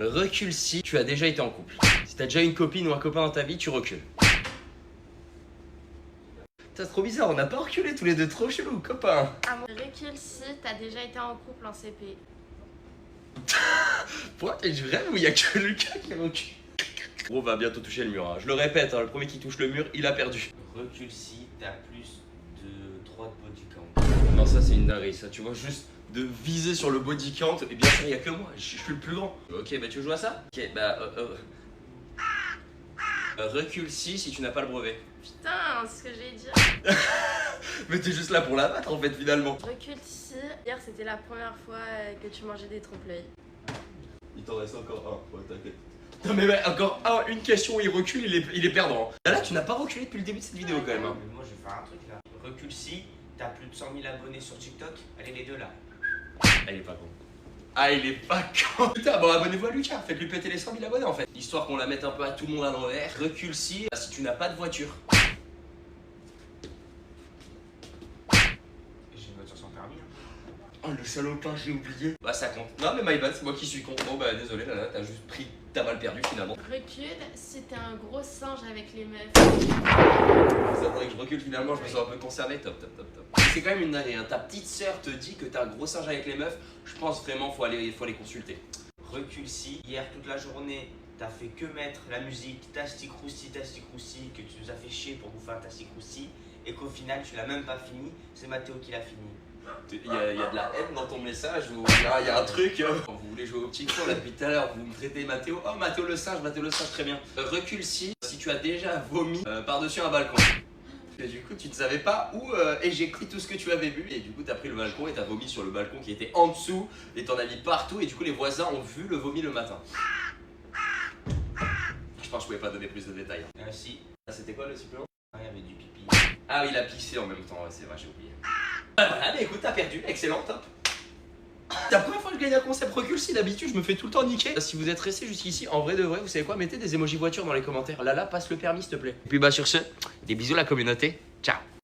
Recule si tu as déjà été en couple. Si t'as déjà une copine ou un copain dans ta vie, tu recules. C'est trop bizarre, on n'a pas reculé tous les deux, trop chelou, copain. Recule si t'as déjà été en couple en CP. Pourquoi t'es du rêve où il y a que Lucas qui recule? On va bientôt toucher le mur, hein. Je le répète, hein, le premier qui touche le mur, il a perdu. Recule si t'as plus de 3 de body count. Non, ça c'est une dinguerie, ça, tu vois, juste de viser sur le body count, et bien sûr, il y a que moi, je suis le plus grand. Ok, bah tu veux jouer à ça? Ok, bah... recule si tu n'as pas le brevet. Putain, c'est ce que j'ai dit. Mais t'es juste là pour la battre en fait, finalement. Recule si hier c'était la première fois que tu mangeais des trompe-l'œil. Il t'en reste encore un, ouais, t'inquiète. Non mais ouais, encore une question où il recule, il est perdant. Là, tu n'as pas reculé depuis le début de cette vidéo quand même. Hein. Mais moi je vais faire un truc là. Recule si t'as plus de 100 000 abonnés sur TikTok. Allez les deux là. Ah, il est pas con. Ah, il est pas con. Putain, bon, abonnez-vous à Lucas, faites-lui péter les 100 000 abonnés en fait. Histoire qu'on la mette un peu à tout le monde à l'envers. Recule si tu n'as pas de voiture. J'ai une voiture sans permis. Hein. Oh, le salopin, j'ai oublié. Bah, ça compte. Non, mais my bad, c'est moi qui suis con. Bon, bah, désolé, là, t'as juste pris ta balle perdue finalement. Recule si t'es un gros singe avec les meufs. Ça faudrait que je recule finalement, je me sens un peu concerné. Top. C'est quand même une dinguerie, hein. Ta petite sœur te dit que t'as un gros singe avec les meufs. Je pense vraiment faut aller consulter. Recule si hier toute la journée t'as fait que mettre la musique Tastic Roussi, que tu nous as fait chier pour bouffer un Tastic Roussi et qu'au final tu l'as même pas fini, c'est Mathéo qui l'a fini. Il y a de la haine dans ton message ou il y a un truc. Quand vous voulez jouer au petit con là depuis tout à l'heure, vous me traitez Mathéo. Oh, Mathéo le singe, très bien. Recule si tu as déjà vomi par-dessus un balcon. Et du coup, tu ne savais pas où éjecter tout ce que tu avais bu. Et du coup, tu as pris le balcon et tu as vomi sur le balcon qui était en dessous. Et t'en as mis partout. Et du coup, les voisins ont vu le vomi le matin. Je pense que je pouvais pas donner plus de détails. Si. Ah, c'était quoi le supplément? Il y avait du pipi. Ah oui, il a pissé en même temps, ouais, c'est vrai, j'ai oublié. Voilà, mais écoute, t'as perdu, excellent, top. C'est la première fois que je gagne un concept recul, si d'habitude je me fais tout le temps niquer. Si vous êtes resté jusqu'ici, en vrai de vrai, vous savez quoi, mettez des emojis voitures dans les commentaires. Lala, passe le permis s'il te plaît. Et puis bah sur ce, des bisous la communauté, ciao.